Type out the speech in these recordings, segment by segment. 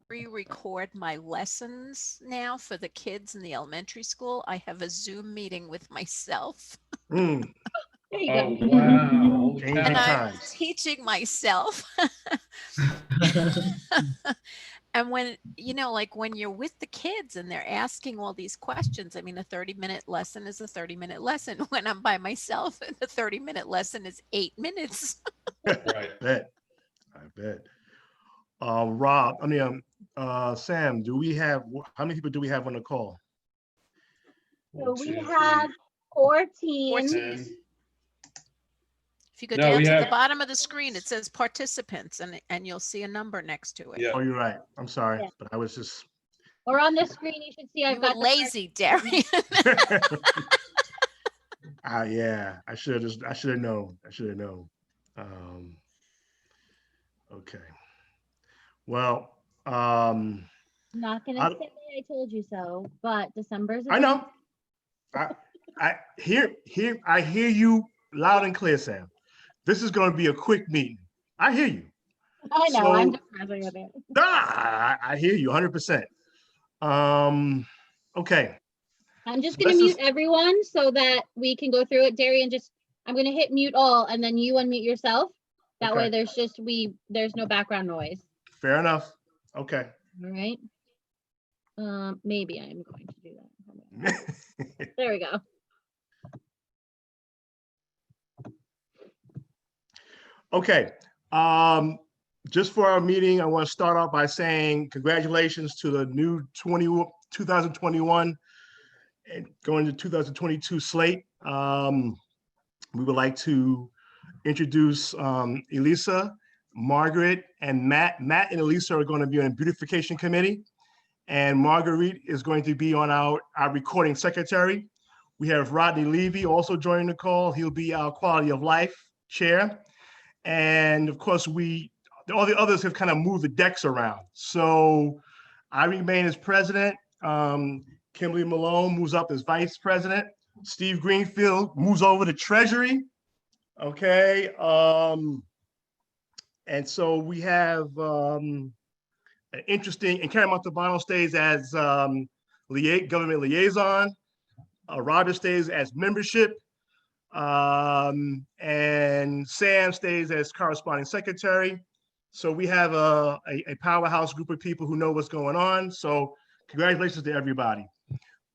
Re-record my lessons now for the kids in the elementary school. I have a Zoom meeting with myself. Mm, There you Oh, go. wow. Holy changing And cow. I'm times. teaching myself. And when, like when you're with the kids and they're asking all these questions, I mean, a 30-minute lesson is a 30-minute lesson. When I'm by myself, the 30-minute lesson is 8 minutes. Right. Bet. I bet. Rob, Sam, how many people do we have on the call? So One, we two, have three, 14. 10. If you go No, down we to the have, bottom of the screen, it says participants and you'll see a number next to it. yeah. Oh, you're right. I'm sorry, Yeah. but I was just. Or on the screen, you should see I've You were got the lazy, Darian. Yeah, I should have known. I should have known. Um, okay. Well, not gonna I, say I told you so, but December's a I big know. I, I hear you loud and clear, Sam. This is going to be a quick meeting. I hear you. I know, I'm So, just messing with it. I hear you 100%. Okay. I'm just So gonna mute everyone so that we can go through it. Darian, I'm gonna hit mute all and then you unmute yourself. That way Okay. there's no background noise. Fair enough. Okay. All right. Maybe I'm going to do that. There we go. Okay. Just for our meeting, I want to start off by saying congratulations to the new 2021 and going to 2022 slate. We would like to introduce Elisa, Margaret, and Matt. Matt and Elisa are going to be on the beautification committee, and Marguerite is going to be on our recording secretary. We have Rodney Levy also joining the call. He'll be our quality of life chair. And of course, all the others have kind of moved the decks around. So I remain as president. Kimberly Malone moves up as vice president. Steve Greenfield moves over to treasury. Okay. And so we have an interesting, and Karen Montalbano stays as government liaison. Robert stays as membership. And Sam stays as corresponding secretary. So we have a powerhouse group of people who know what's going on. So congratulations to everybody.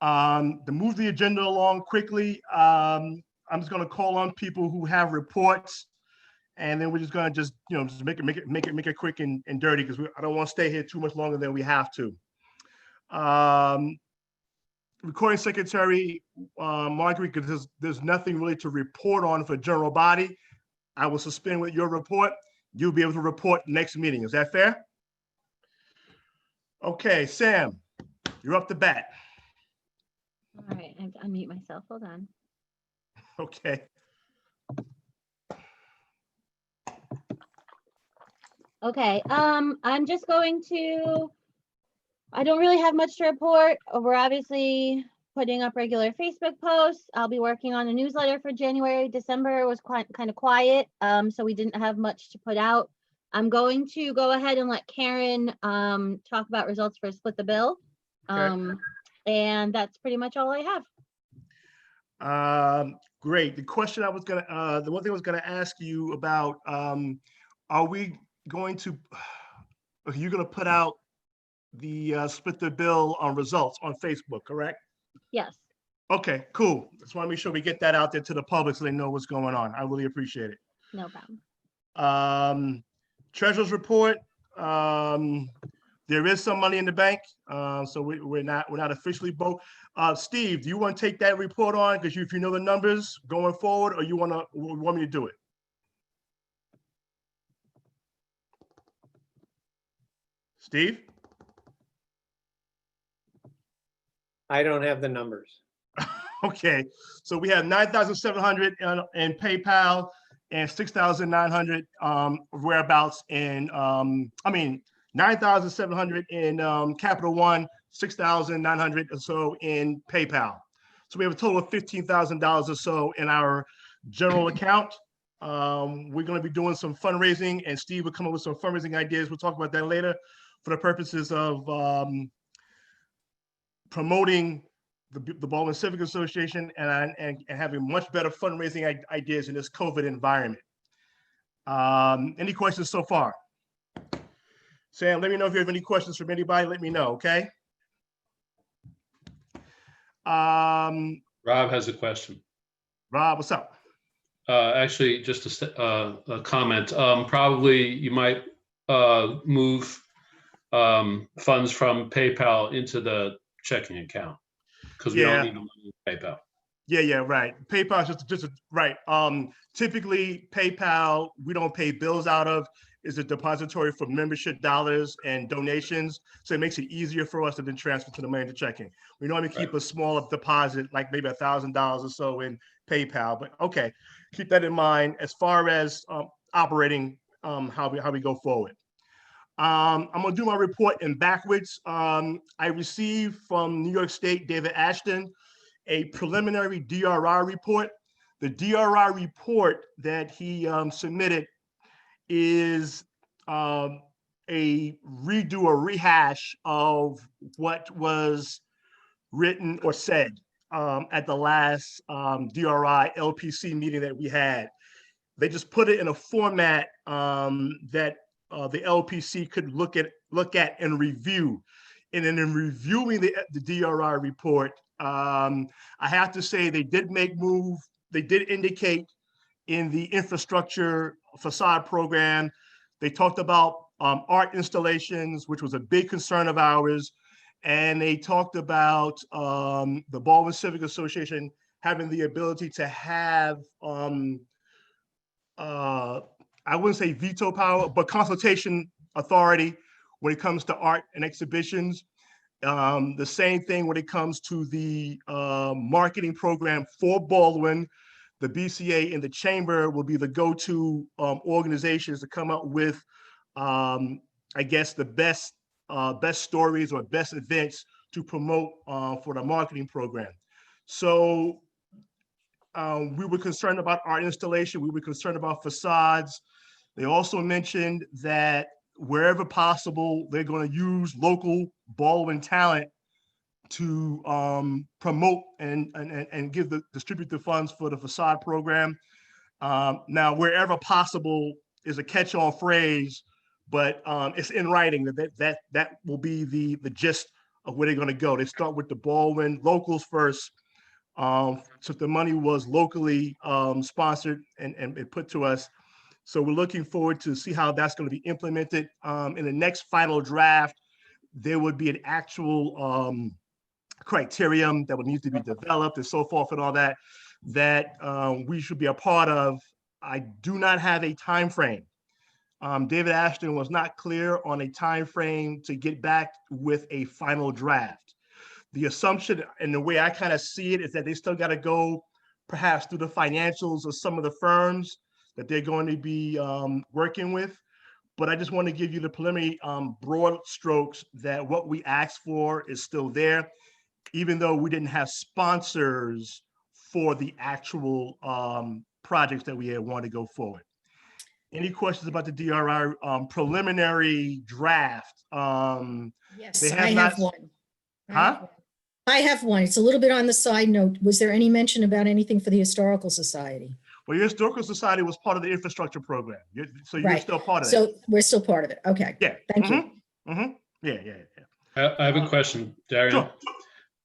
To move the agenda along quickly, I'm just going to call on people who have reports, and then we're just going to just make it quick and dirty because I don't want to stay here too much longer than we have to. Recording secretary, Marguerite, because there's nothing really to report on for general body. I will suspend with your report. You'll be able to report next meeting. Is that fair? Okay, Sam, you're up to bat. All right, I have to unmute myself. Hold on. Okay. Okay, I'm just going to, I don't really have much to report. We're obviously putting up regular Facebook posts. I'll be working on a newsletter for January. December was kind of quiet, so we didn't have much to put out. I'm going to go ahead and let Karen talk about results for Split the Bill. Okay. And that's pretty much all I have. Great. The question I was gonna, the one thing I was gonna ask you about, are we going to, you're gonna put out the Split the Bill results on Facebook, correct? Yes. Okay, cool. Just want to make sure we get that out there to the public so they know what's going on. I really appreciate it. No problem. Treasurer's report. There is some money in the bank, so we're not officially broke. Steve, do you want to take that report on because if you know the numbers going forward, or you want me to do it? Steve? I don't have the numbers. Okay, so we have 9,700 in PayPal and 6,900 whereabouts in 9,700 in Capital One, 6,900 or so in PayPal. So we have a total of $15,000 or so in our general account. We're going to be doing some fundraising, and Steve will come up with some fundraising ideas. We'll talk about that later. for the purposes of promoting the Baldwin Civic Association and having much better fundraising ideas in this COVID environment. Any questions so far? Sam, let me know if you have any questions from anybody. Let me know, okay? Rob has a question. Rob, what's up? Actually, just a comment. Probably you might move funds from PayPal into the checking account because we don't need the money in PayPal. Yeah, right. PayPal is just right. Typically, PayPal we don't pay bills out of. Is a depository for membership dollars and donations, so it makes it easier for us to then transfer to the money to checking. We normally keep a small deposit, like maybe $1,000 or so, in PayPal. But okay, keep that in mind as far as operating how we go forward. I'm gonna do my report in backwards. I received from New York State David Ashton a preliminary DRI report. The DRI report that he submitted is a redo or rehash of what was written or said at the last DRI LPC meeting that we had. They just put it in a format that the LPC could look at and review. And then in reviewing the DRI report, I have to say they did indicate in the infrastructure facade program, they talked about art installations, which was a big concern of ours. And they talked about the Baldwin Civic Association having the ability to have, I wouldn't say veto power, but consultation authority when it comes to art and exhibitions. The same thing when it comes to the marketing program for Baldwin. The BCA and the Chamber will be the go-to organizations to come up with, I guess, the best stories or best events to promote for the marketing program. So we were concerned about art installation. We were concerned about facades. They also mentioned that wherever possible, they're going to use local Baldwin talent to promote and distribute the funds for the facade program. Now, wherever possible is a catch-all phrase, but it's in writing that will be the gist of where they're going to go. They start with the Baldwin locals first. So the money was locally sponsored and put to us. So we're looking forward to see how that's going to be implemented. In the next final draft, there would be an actual criterion that would need to be developed and so forth and all that we should be a part of. I do not have a time frame. David Ashton was not clear on a time frame to get back with a final draft. The assumption and the way I kind of see it is that they still got to go perhaps through the financials of some of the firms that they're going to be working with. But I just want to give you the preliminary broad strokes that what we asked for is still there, even though we didn't have sponsors for the actual projects that we had wanted to go forward. Any questions about the DRI preliminary draft? Yes, I have one. Huh? I have one. It's a little bit on the side note. Was there any mention about anything for the Historical Society? Well, your Historical Society was part of the infrastructure program. So you're Right. still part of it. So we're still part of it. Okay. Yeah. Thank you. Yeah. I have a question, Darian.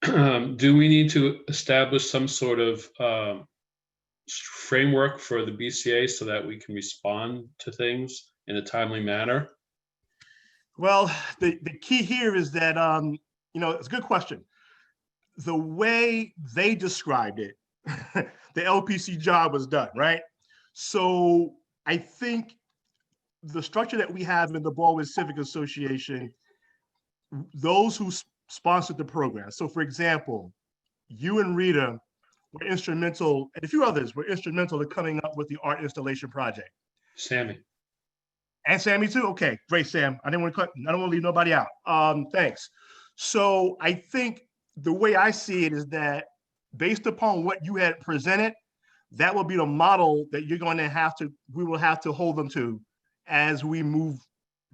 Sure. Do we need to establish some sort of framework for the BCA so that we can respond to things in a timely manner? Well, the key here is that, it's a good question. The way they described it, the LPC job was done, right? So I think the structure that we have in the Baldwin Civic Association, those who sponsored the program. So for example, you and Rita were instrumental, and a few others were instrumental in coming up with the art installation project. Sammy. And Sammy too? Okay, great, Sam. I don't want to leave nobody out. Thanks. So I think the way I see it is that based upon what you had presented, that will be the model that you're going to we will have to hold them to as we move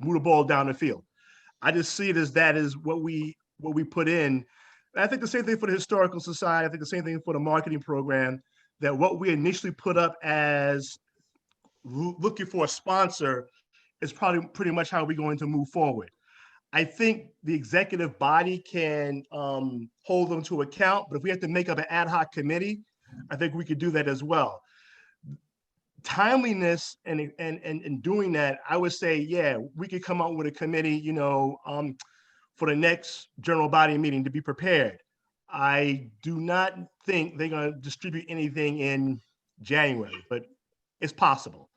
the ball down the field. I just see it as that is what we put in. And I think the same thing for the Historical Society. I think the same thing for the marketing program, that what we initially put up as looking for a sponsor is probably pretty much how we're going to move forward. I think the executive body can hold them to account, but if we have to make up an ad hoc committee, I think we could do that as well. Timeliness and doing that, I would say, yeah, we could come up with a committee, for the next general body meeting to be prepared. I do not think they're going to distribute anything in January, but it's possible.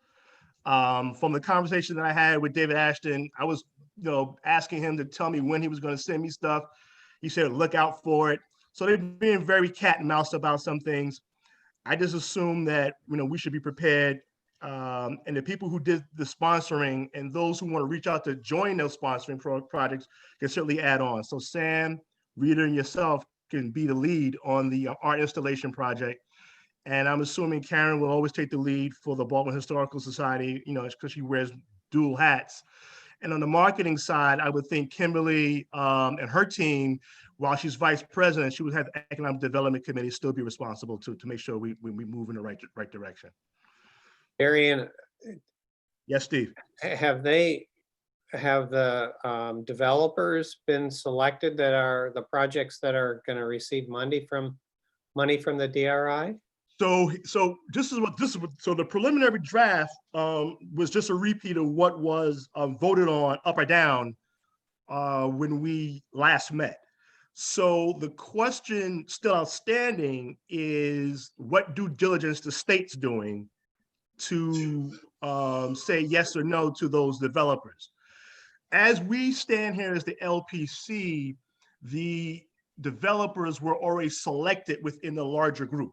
From the conversation that I had with David Ashton, I was, asking him to tell me when he was going to send me stuff. He said, look out for it. So they're being very cat and mouse about some things. I just assume that, we should be prepared. And the people who did the sponsoring and those who want to reach out to join those sponsoring projects can certainly add on. So Sam, Rita, and yourself can be the lead on the art installation project. And I'm assuming Karen will always take the lead for the Baldwin Historical Society, because she wears dual hats. And on the marketing side, I would think Kimberly and her team, while she's vice president, she would have the economic development committee still be responsible to make sure we move in the right direction. Arian, Yes, Steve. have the developers been selected that are the projects that are going to receive money from the DRI? So the preliminary draft was just a repeat of what was voted on up or down when we last met. So the question still outstanding is what due diligence the state's doing to say yes or no to those developers. As we stand here as the LPC, the developers were already selected within the larger group.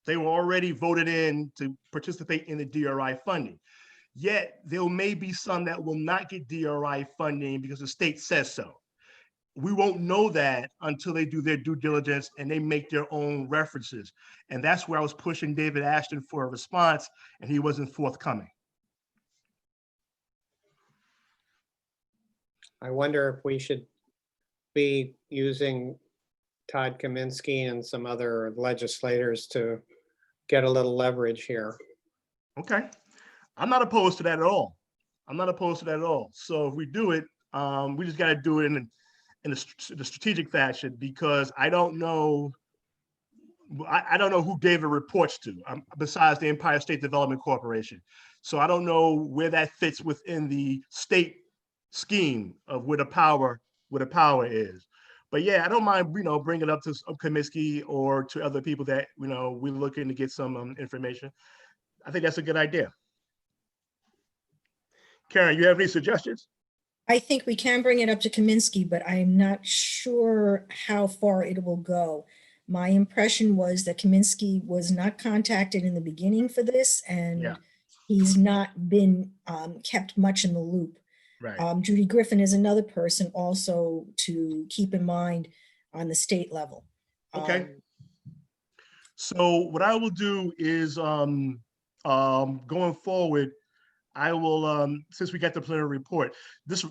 They were already voted in to participate in the DRI funding. Yet there may be some that will not get DRI funding because the state says so. We won't know that until they do their due diligence and they make their own references. And that's where I was pushing David Ashton for a response, and he wasn't forthcoming. I wonder if we should be using Todd Kaminsky and some other legislators to get a little leverage here. Okay. I'm not opposed to that at all. So if we do it, we just got to do it in the strategic fashion, because I don't know who David reports to besides the Empire State Development Corporation. So I don't know where that fits within the state scheme of where the power is. But yeah, I don't mind, bringing it up to Kaminsky or to other people that, we're looking to get some information. I think that's a good idea. Karen, you have any suggestions? I think we can bring it up to Kaminsky, but I'm not sure how far it will go. My impression was that Kaminsky was not contacted in the beginning for this, and he's not been kept much in the loop. Right. Judy Griffin is another person also to keep in mind on the state level. Okay. So what I will do is going forward, I will, since we got the preliminary report, this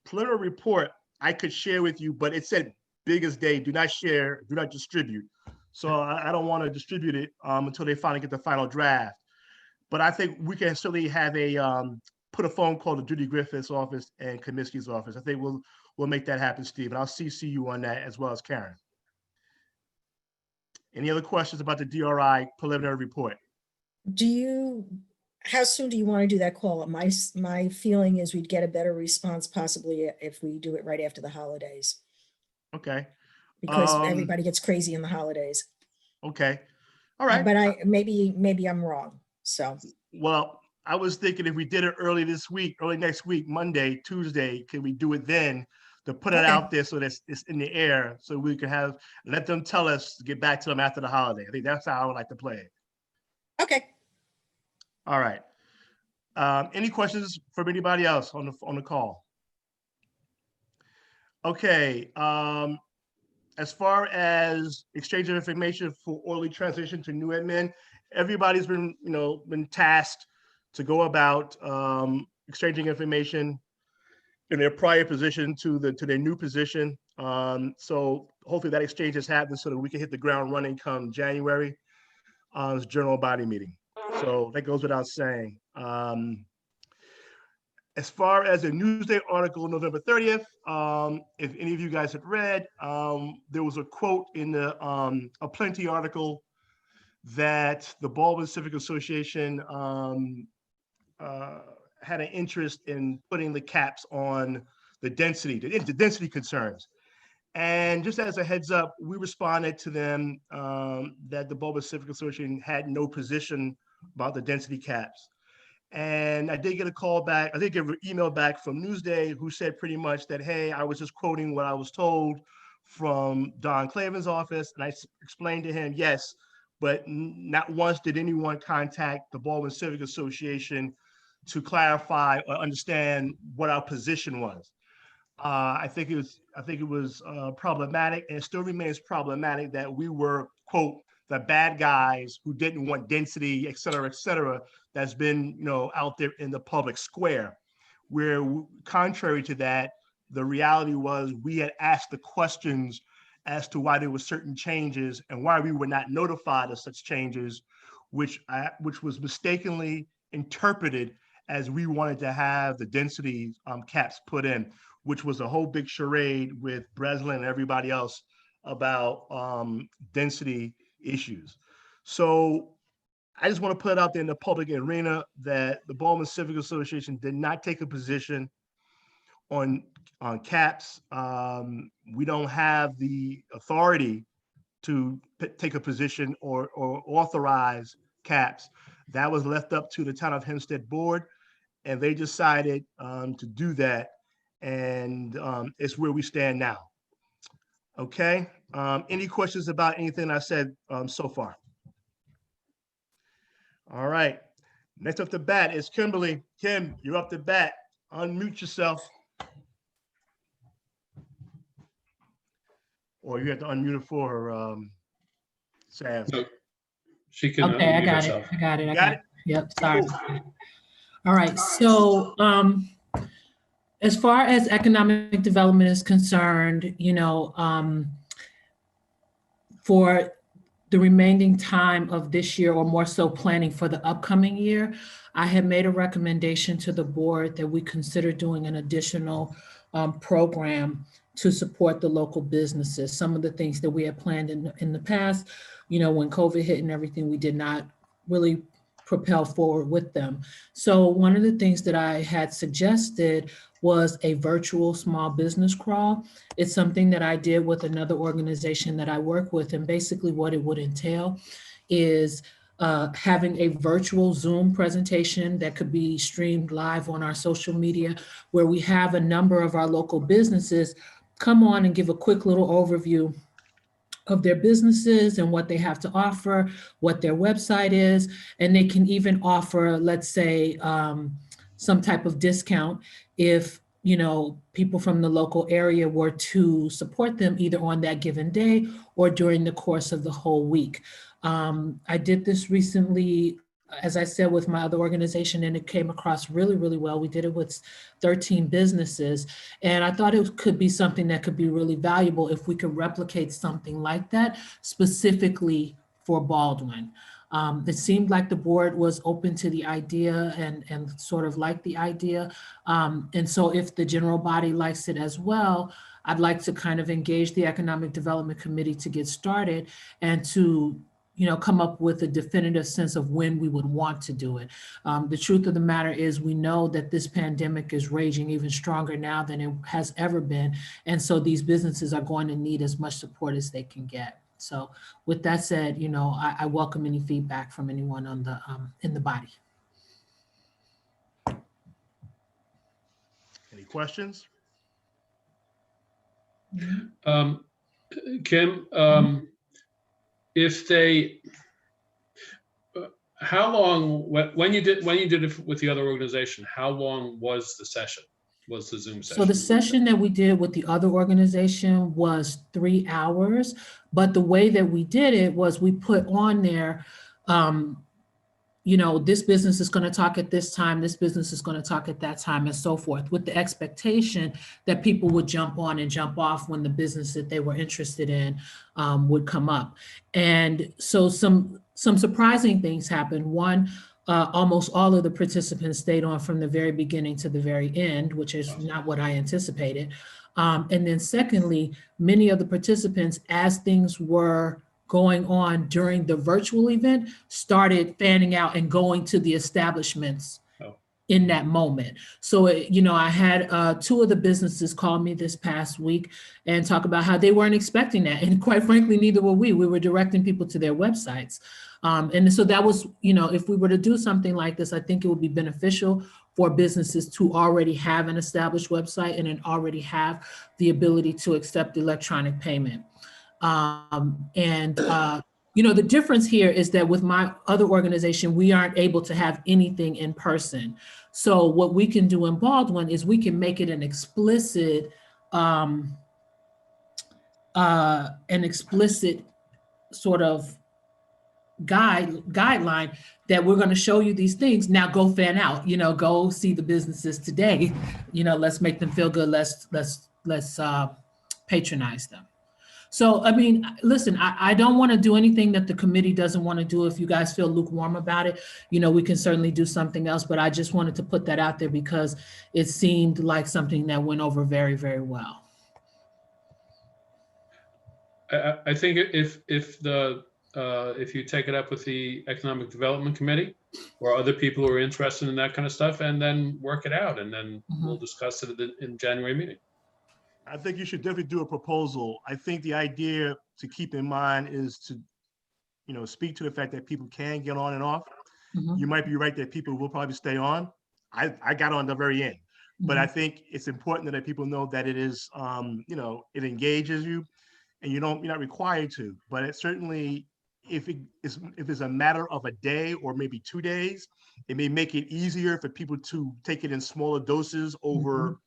preliminary report I could share with you, but it said biggest day, do not share, do not distribute. So I don't want to distribute it until they finally get the final draft. But I think we can certainly have put a phone call to Judy Griffith's office and Kaminsky's office. I think we'll make that happen, Steve. And I'll CC you on that as well as Karen. Any other questions about the DRI preliminary report? How soon do you want to do that call? My feeling is we'd get a better response possibly if we do it right after the holidays. Okay. Because everybody gets crazy in the holidays. Okay. All right. But maybe I'm wrong. So. Well, I was thinking if we did it early next week, Monday, Tuesday, can we do it then to put it out there so that it's in the air so we can let them tell us to get back to them after the holiday. I think that's how I would like to play it. Okay. All right. Any questions from anybody else on the call? Okay. As far as exchange of information for orderly transition to new admin, everybody's been tasked to go about exchanging information. in their prior position to their new position. So hopefully that exchange has happened so that we can hit the ground running come January on this general body meeting. So that goes without saying. As far as a Newsday article, November 30th, if any of you guys had read, there was a quote in the a Plenty article that the Baldwin Civic Association had an interest in putting the caps on the density concerns. And just as a heads up, we responded to them that the Baldwin Civic Association had no position about the density caps. And I did get a call back, I did get an email back from Newsday who said pretty much that, hey, I was just quoting what I was told from Don Clavin's office. And I explained to him, yes, but not once did anyone contact the Baldwin Civic Association to clarify or understand what our position was. I think it was problematic, and it still remains problematic that we were, quote, the bad guys who didn't want density, et cetera, that's been, out there in the public square. Where contrary to that, the reality was we had asked the questions as to why there were certain changes and why we were not notified of such changes, which was mistakenly interpreted as we wanted to have the density caps put in, which was a whole big charade with Breslin and everybody else about density issues. So I just want to put it out there in the public arena that the Baldwin Civic Association did not take a position on caps. We don't have the authority to take a position or authorize caps. That was left up to the Town of Hempstead board, and they decided to do that, and it's where we stand now. Okay, any questions about anything I said so far? All right, next up to bat is Kimberly. Kim, you're up to bat. Unmute yourself. Or you have to unmute it for her, Sam. No, she can Okay, I unmute got herself. it. I got it. I Got got it? it. Yep, sorry. Cool. All right, so as far as economic development is concerned, for the remaining time of this year, or more so planning for the upcoming year, I had made a recommendation to the board that we consider doing an additional program to support the local businesses. Some of the things that we had planned in the past, when COVID hit and everything, we did not really propel forward with them. So one of the things that I had suggested was a virtual small business crawl. It's something that I did with another organization that I work with. And basically what it would entail is having a virtual Zoom presentation that could be streamed live on our social media, where we have a number of our local businesses come on and give a quick little overview of their businesses and what they have to offer, what their website is, and they can even offer, let's say, some type of discount if people from the local area were to support them either on that given day or during the course of the whole week. I did this recently, as I said, with my other organization, and it came across really, really well. We did it with 13 businesses, and I thought it could be something that could be really valuable if we could replicate something like that specifically for Baldwin. It seemed like the board was open to the idea and sort of liked the idea. And so if the general body likes it as well, I'd like to kind of engage the Economic Development Committee to get started and to come up with a definitive sense of when we would want to do it. The truth of the matter is we know that this pandemic is raging even stronger now than it has ever been. And so these businesses are going to need as much support as they can get. So with that said, I welcome any feedback from anyone on the in the body. Any questions? Kim, if they, how long, when you did it with the other organization, how long was the session? Was the Zoom session? So the session that we did with the other organization was 3 hours, but the way that we did it was we put on there, you know, this business is going to talk at this time, this business is going to talk at that time, and so forth, with the expectation that people would jump on and jump off when the business that they were interested in would come up. And so some surprising things happened. One, almost all of the participants stayed on from the very beginning to the very end, which is not what I anticipated. And then secondly, many of the participants, as things were going on during the virtual event, started fanning out and going to the establishments in that moment. So, you know, I had 2 of the businesses call me this past week and talk about how they weren't expecting that. And quite frankly, neither were we. We were directing people to their websites. And so that was, you know, if we were to do something like this, I think it would be beneficial for businesses to already have an established website and then already have the ability to accept electronic payment. You know, the difference here is that with my other organization, we aren't able to have anything in person. So what we can do in Baldwin is we can make it an explicit sort of guideline that we're going to show you these things. Now go fan out, you know, go see the businesses today, you know, let's make them feel good. Let's patronize them. So, I mean, listen, I don't want to do anything that the committee doesn't want to do. If you guys feel lukewarm about it, you know, we can certainly do something else, but I just wanted to put that out there because it seemed like something that went over very, very well. I think if you take it up with the Economic Development Committee or other people who are interested in that kind of stuff, and then work it out, and then we'll discuss it in January meeting. I think you should definitely do a proposal. I think the idea to keep in mind is to, you know, speak to the fact that people can get on and off. You might be right that people will probably stay on. I got on the very end, but I think it's important that people know that it is, you know, it engages you, and you're not required to. But it certainly, if it's a matter of a day or maybe 2 days, it may make it easier for people to take it in smaller doses over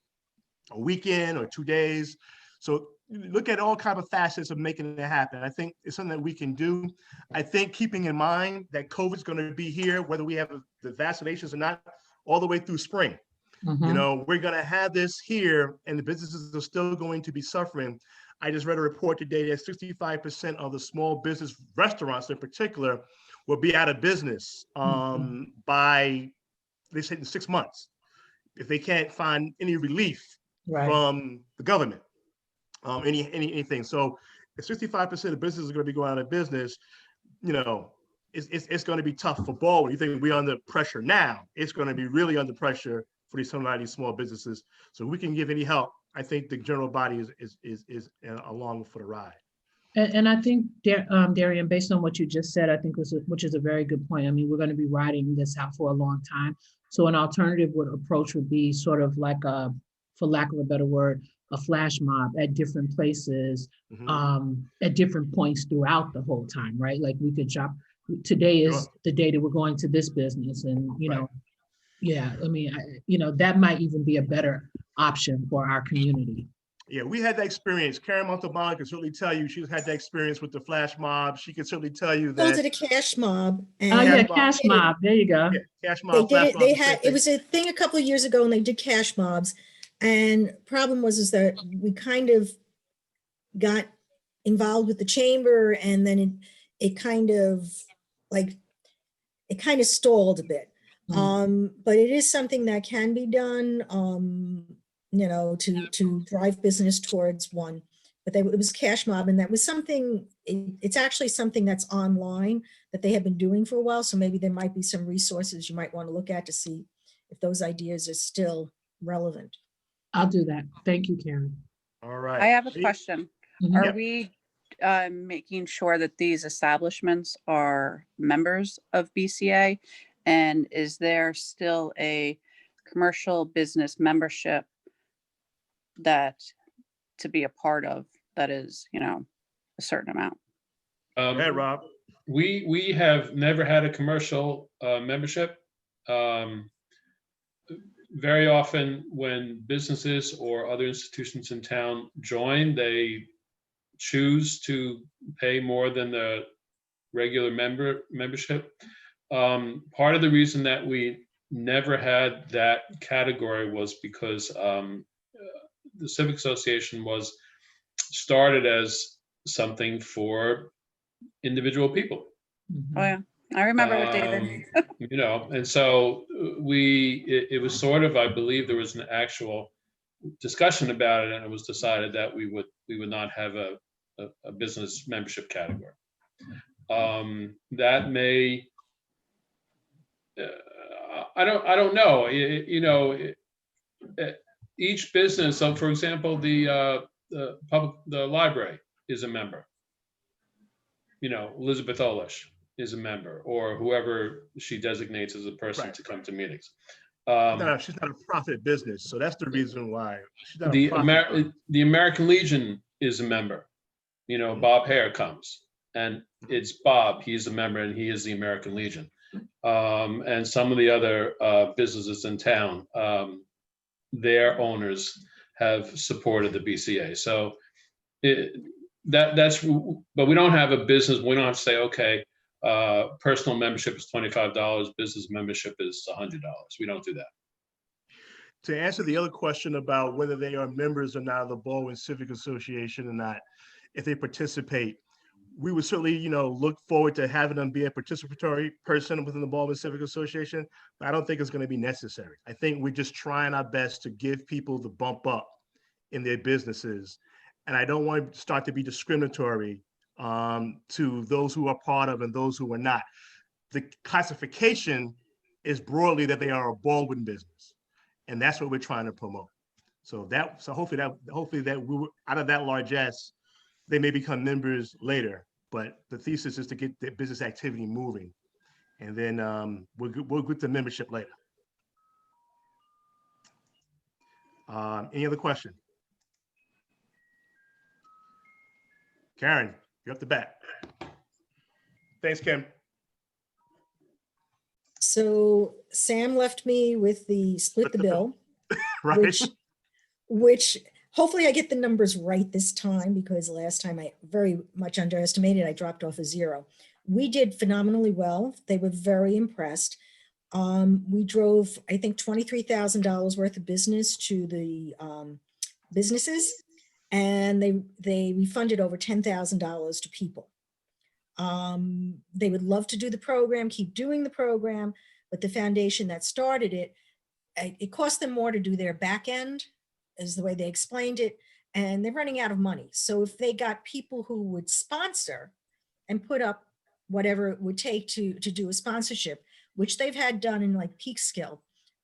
a weekend or 2 days. So look at all kinds of facets of making it happen. I think it's something that we can do. I think keeping in mind that COVID's going to be here, whether we have the vaccinations or not, all the way through spring. You know, we're going to have this here, and the businesses are still going to be suffering. I just read a report today that 65% of the small business restaurants in particular will be out of business by, they said, in 6 months, if they can't find any relief from the government, anything. So if 65% of businesses are going to be going out of business, you know, it's going to be tough for Baldwin. You think we're under pressure now? It's going to be really under pressure for some of these small businesses. So if we can give any help, I think the general body is along for the ride. And I think, Darian, based on what you just said, I think which is a very good point. I mean, we're going to be riding this out for a long time. So an alternative approach would be sort of like a, for lack of a better word, a flash mob at different places, at different points throughout the whole time, right? Like we could shop. Today is the day that we're going to this business, and you know, yeah. I mean, you know, that might even be a better option for our community. Yeah, we had that experience. Karen Montalbano can certainly tell you she's had that experience with the flash mob. She can certainly tell you that. Go to the cash mob. And Oh yeah, cash mob. There you go. Yeah, cash mob. They did it. They had, it was a thing a couple of years ago, and they did cash mobs. And problem was that we kind of got involved with the chamber, and then it kind of stalled a bit. But it is something that can be done, you know, to drive business towards one. But it was cash mob, and that was something, it's actually something that's online that they have been doing for a while. So maybe there might be some resources you might want to look at to see if those ideas are still relevant. I'll do that. Thank you, Karen. All right. I have a question. Are Yep. we making sure that these establishments are members of BCA? And is there still a commercial business membership that to be a part of that is, you know, a certain amount? Hey, Rob. We have never had a commercial membership. Very often when businesses or other institutions in town join, they choose to pay more than the regular membership. Part of the reason that we never had that category was because the Civic Association was started as something for individual people. Oh, yeah. I remember with David. You know, and so it was sort of, I believe there was an actual discussion about it, and it was decided that we would not have a business membership category. That may, I don't know. You know, each business. So, for example, the library is a member. You know, Elizabeth Olish is a member, or whoever she designates as a person Right. to come to meetings. No, she's not a profit business, so that's the reason why she's not a The profit business. the American Legion is a member. You know, Bob Hare comes, and it's Bob. He's a member, and he is the American Legion. And some of the other businesses in town, their owners have supported the BCA. So that's, but we don't have a business. We don't have to say, okay, personal membership is $25, business membership is $100. We don't do that. To answer the other question about whether they are members or not of the Baldwin Civic Association or not, if they participate, we would certainly, you know, look forward to having them be a participatory person within the Baldwin Civic Association, but I don't think it's going to be necessary. I think we're just trying our best to give people the bump up in their businesses. And I don't want to start to be discriminatory to those who are part of and those who are not. The classification is broadly that they are a Baldwin business. And that's what we're trying to promote. So hopefully that we out of that largesse, they may become members later. But the thesis is to get the business activity moving, and then we'll get the membership later. Any other question? Karen, you're up to bat. Thanks, Kim. So Sam left me with the split the bill, Right. which hopefully I get the numbers right this time, because last time I very much underestimated. I dropped off a 0. We did phenomenally well. They were very impressed. We drove, I think, $23,000 worth of business to the businesses, and they refunded over $10,000 to people. They would love to do the program, keep doing the program, but the foundation that started it cost them more to do their back end, is the way they explained it, and they're running out of money. So if they got people who would sponsor and put up whatever it would take to do a sponsorship, which they've had done in like Peekskill,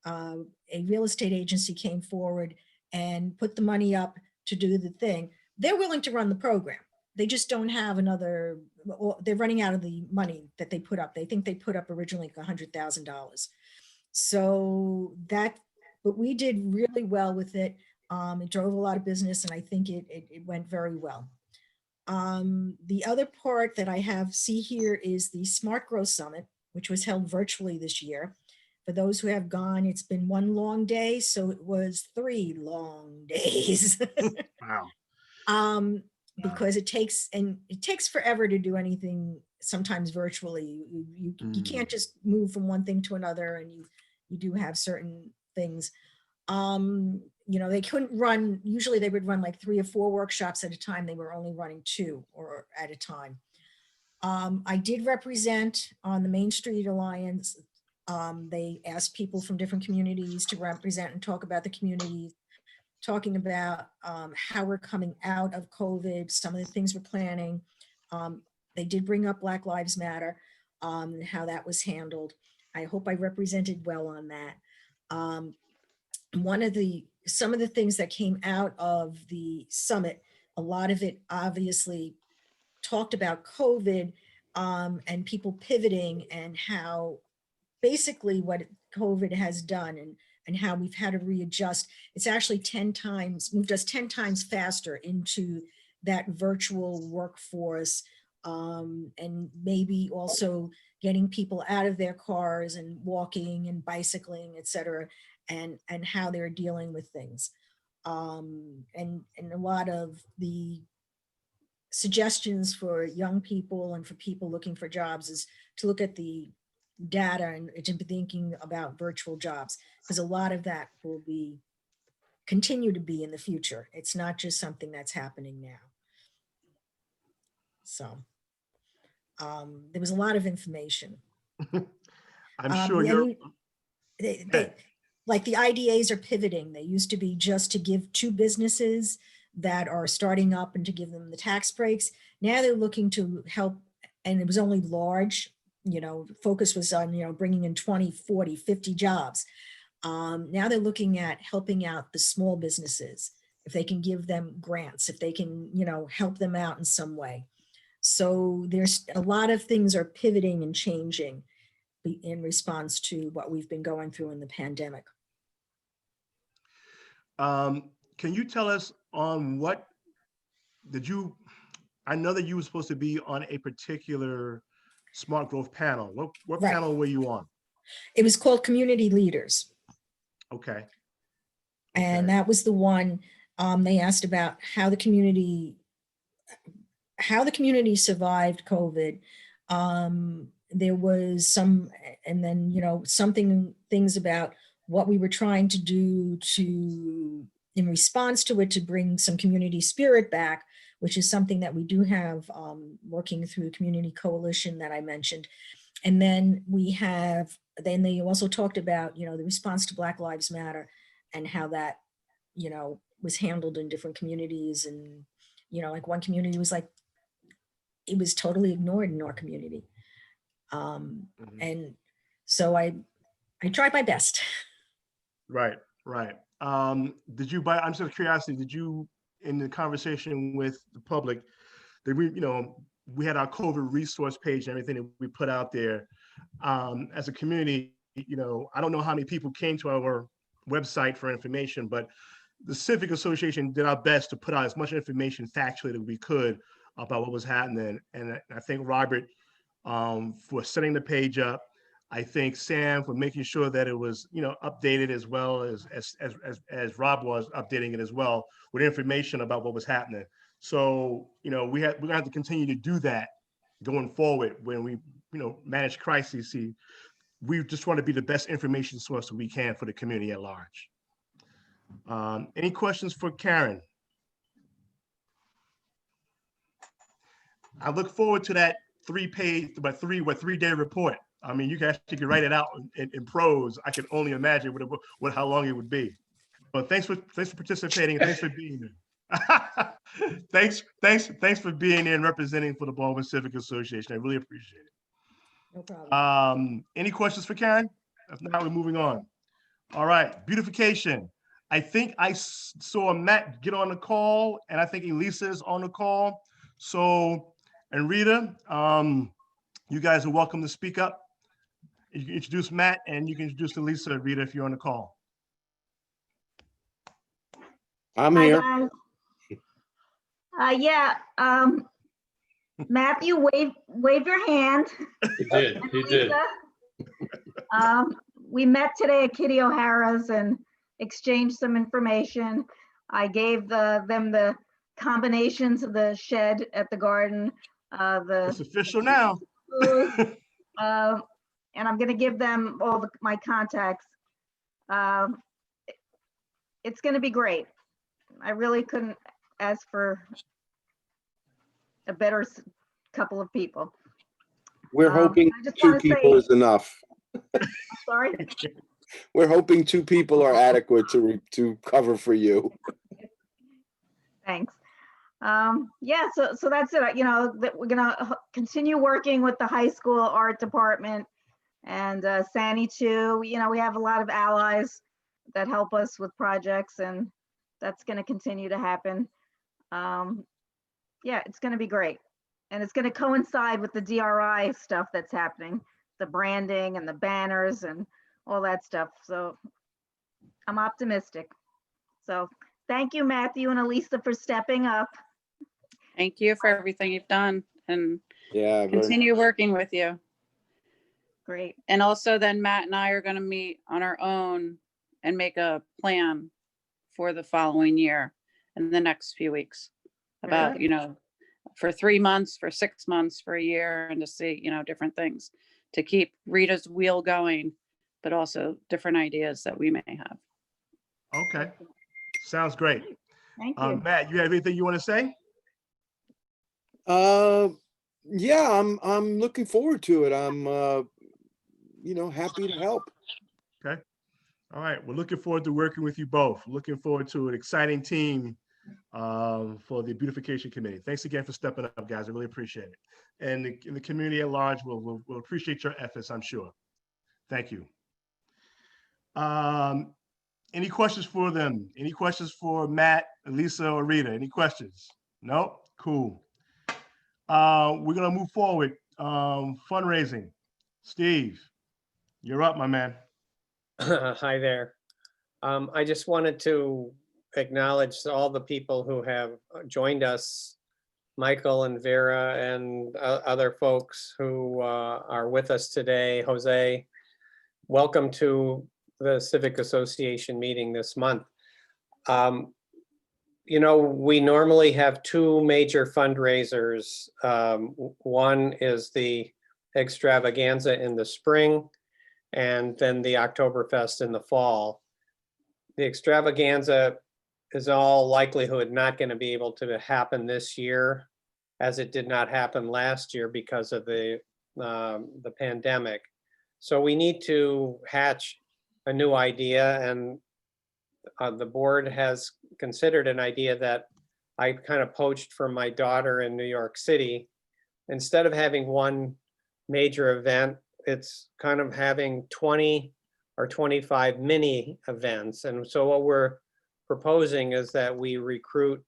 a real estate agency came forward and put the money up to do the thing. They're willing to run the program. They just don't have another, they're running out of the money that they put up. They think they put up originally $100,000. So but we did really well with it. It drove a lot of business, and I think it went very well. The other part that I see here is the Smart Growth Summit, which was held virtually this year. For those who have gone, it's been one long day, so it was 3 long days. Wow. Because it takes forever to do anything, sometimes virtually. You can't just move from one thing to another, and you do have certain things. You know, they couldn't run, usually they would run like 3 or 4 workshops at a time. They were only running 2 or at a time. I did represent on the Main Street Alliance. They asked people from different communities to represent and talk about the communities, talking about how we're coming out of COVID, some of the things we're planning. They did bring up Black Lives Matter, how that was handled. I hope I represented well on that. Some of the things that came out of the summit, a lot of it obviously talked about COVID and people pivoting, and how basically what COVID has done and how we've had to readjust. It's actually moved us 10 times faster into that virtual workforce, and maybe also getting people out of their cars and walking and bicycling, et cetera, and how they're dealing with things. And a lot of the suggestions for young people and for people looking for jobs is to look at the data and to be thinking about virtual jobs, because a lot of that will be continue to be in the future. It's not just something that's happening now. So there was a lot of information. I'm sure Yeah, you're, they, like the IDAs are pivoting. They used to be just to give to businesses that are starting up and to give them the tax breaks. Now they're looking to help, and it was only large, focus was on, bringing in 20, 40, 50 jobs. Now they're looking at helping out the small businesses, if they can give them grants, if they can, help them out in some way. So there's a lot of things are pivoting and changing in response to what we've been going through in the pandemic. can you tell us on what I know that you were supposed to be on a particular smart growth panel. What Right. panel were you on? It was called Community Leaders. Okay. And Okay. that was the one they asked about how the community survived COVID. There was some, and then, things about what we were trying to do in response to it, to bring some community spirit back, which is something that we do have working through the Community Coalition that I mentioned. And then they also talked about, the response to Black Lives Matter and how that, was handled in different communities. And, like one community was like, it was totally ignored in our community. And so I tried my best. Right. I'm just out of curiosity, did you, in the conversation with the public, we had our COVID resource page and everything that we put out there. As a community, I don't know how many people came to our website for information, but the Civic Association did our best to put out as much information factually that we could about what was happening. And I thank Robert for setting the page up. I thank Sam for making sure that it was, updated, as well as Rob was updating it as well with information about what was happening. So, we're gonna have to continue to do that going forward when we, manage crises. See, we just want to be the best information source that we can for the community at large. Any questions for Karen? I look forward to that 3-day report. I mean, you can write it out in prose. I can only imagine how long it would be. But thanks for participating. Thanks for being there. Thanks for being there and representing for the Baldwin Civic Association. I really appreciate it. No problem. Any questions for Karen? If not, we're moving on. All right, beautification. I think I saw Matt get on the call, and I think Elisa is on the call. So, and Rita, you guys are welcome to speak up. You can introduce Matt, and you can introduce Elisa and Rita if you're on the call. I'm here. Yeah, Matthew, wave your hand. He did. He did. We met today at Kitty O'Hara's and exchanged some information. I gave them the combinations of the shed at the garden. It's official now. And I'm going to give them all my contacts. It's going to be great. I really couldn't ask for a better couple of people. We're hoping I just 2 wanna people say- is enough. Sorry. We're hoping 2 people are adequate to cover for you. Thanks. Yeah, so that's it. That we're gonna continue working with the high school art department and Sani too. We have a lot of allies that help us with projects, and that's gonna continue to happen. Yeah, it's gonna be great. And it's gonna coincide with the DRI stuff that's happening, the branding and the banners and all that stuff. So I'm optimistic. So thank you, Matthew and Elisa, for stepping up. Thank you for everything you've done, and Yeah. continue working with you. Great. And also then Matt and I are going to meet on our own and make a plan for the following year in the next few weeks about, Very for 3 months, for 6 months, for a year, and to see, different things to keep Rita's wheel going, but also different ideas that we may have. Okay, sounds great. Thank you. Matt, you have anything you want to say? Yeah, I'm looking forward to it. I'm happy to help. Okay. All right. We're looking forward to working with you both. Looking forward to an exciting team for the beautification committee. Thanks again for stepping up, guys. I really appreciate it. And the community at large will appreciate your efforts, I'm sure. Thank you. Any questions for them? Any questions for Matt, Lisa, or Rita? Any questions? No? Cool. We're gonna move forward. Fundraising. Steve, you're up, my man. Hi there. I just wanted to acknowledge all the people who have joined us, Michael and Vera and other folks who are with us today. Jose, welcome to the Civic Association meeting this month. You know, we normally have two major fundraisers. One is the extravaganza in the spring, and then the Oktoberfest in the fall. The extravaganza is all likelihood not going to be able to happen this year, as it did not happen last year because of the pandemic. So we need to hatch a new idea, and the board has considered an idea that I kind of poached from my daughter in New York City. Instead of having one major event, it's kind of having 20 or 25 mini events. And so what we're proposing is that we recruit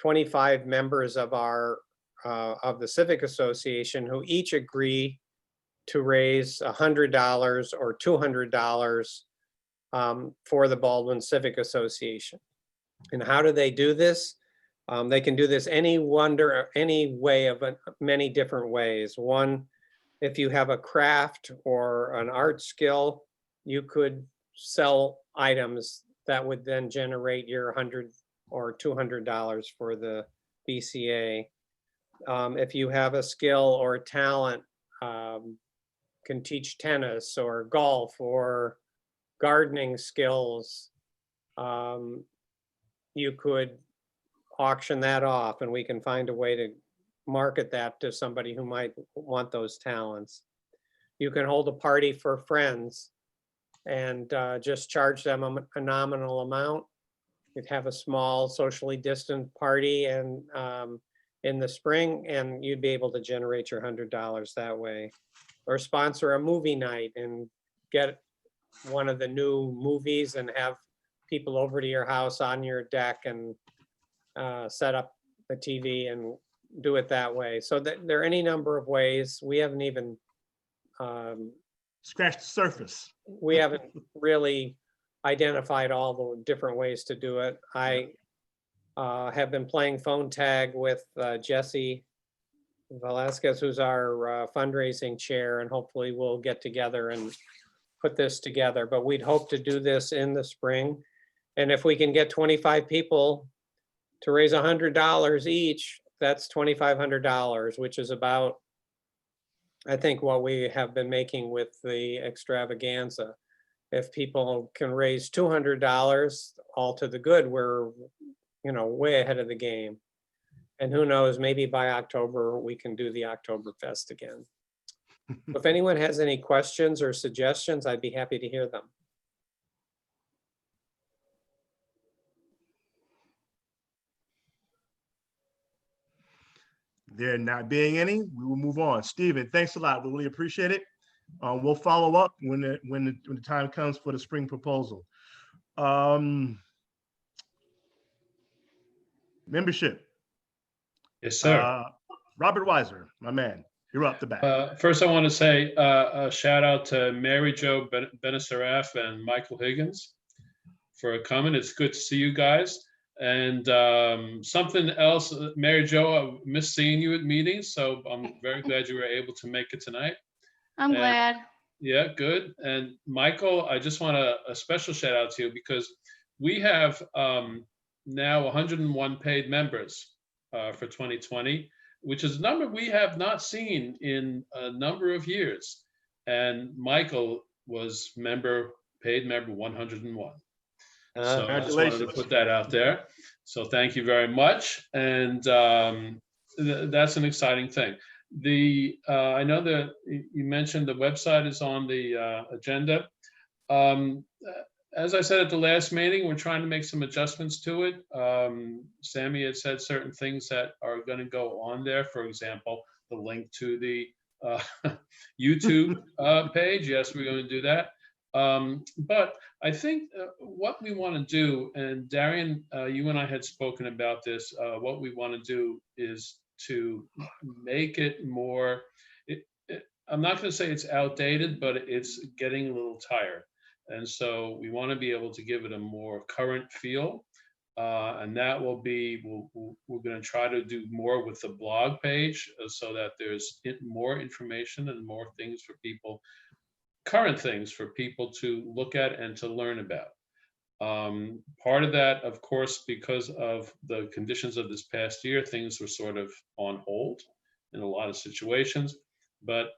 25 members of our of the Civic Association who each agree to raise $100 or $200 for the Baldwin Civic Association. And how do they do this? They can do this any way of many different ways. One, if you have a craft or an art skill, you could sell items that would then generate your $100 or $200 for the BCA. If you have a skill or a talent, can teach tennis or golf or gardening skills, you could auction that off, and we can find a way to market that to somebody who might want those talents. You can hold a party for friends and just charge them a nominal amount. You'd have a small socially distant party and in the spring, and you'd be able to generate your $100 that way. Or sponsor a movie night and get one of the new movies and have people over to your house on your deck and set up the TV and do it that way. So there are any number of ways. We haven't even scratched the surface. We haven't really identified all the different ways to do it. I have been playing phone tag with Jesse Velasquez, who's our fundraising chair, and hopefully we'll get together and put this together. But we'd hope to do this in the spring. And if we can get 25 people to raise $100 each, that's $2,500, which is about, I think, what we have been making with the extravaganza. If people can raise $200, all to the good, we're, way ahead of the game. And who knows, maybe by October, we can do the Oktoberfest again. If anyone has any questions or suggestions, I'd be happy to hear them. There not being any, we will move on. Stephen, thanks a lot. We really appreciate it. We'll follow up when the time comes for the spring proposal. Membership. Yes, sir. Robert Weiser, my man, you're up the bat. First, I want to say a shout out to Mary Jo Benacerraf and Michael Higgins for coming. It's good to see you guys. And something else, Mary Jo, I miss seeing you at meetings, so I'm very glad you were able to make it tonight. I'm glad. Yeah, good. And Michael, I just want a special shout out to you because we have now 101 paid members for 2020, which is a number we have not seen in a number of years. and Michael was paid member 101. So I just wanted to Congratulations. put that out there. So thank you very much. And that's an exciting thing. I know that you mentioned the website is on the agenda. As I said at the last meeting, we're trying to make some adjustments to it. Sammy had said certain things that are going to go on there. For example, the link to the YouTube page. Yes, we're going to do that. But I think what we want to do, and Darian, you and I had spoken about this, what we want to do is to make it more, I'm not going to say it's outdated, but it's getting a little tired. And so we want to be able to give it a more current feel. And that will be, we're going to try to do more with the blog page so that there's more information and more things for people, current things for people to look at and to learn about. Part of that, of course, because of the conditions of this past year, things were sort of on hold in a lot of situations. But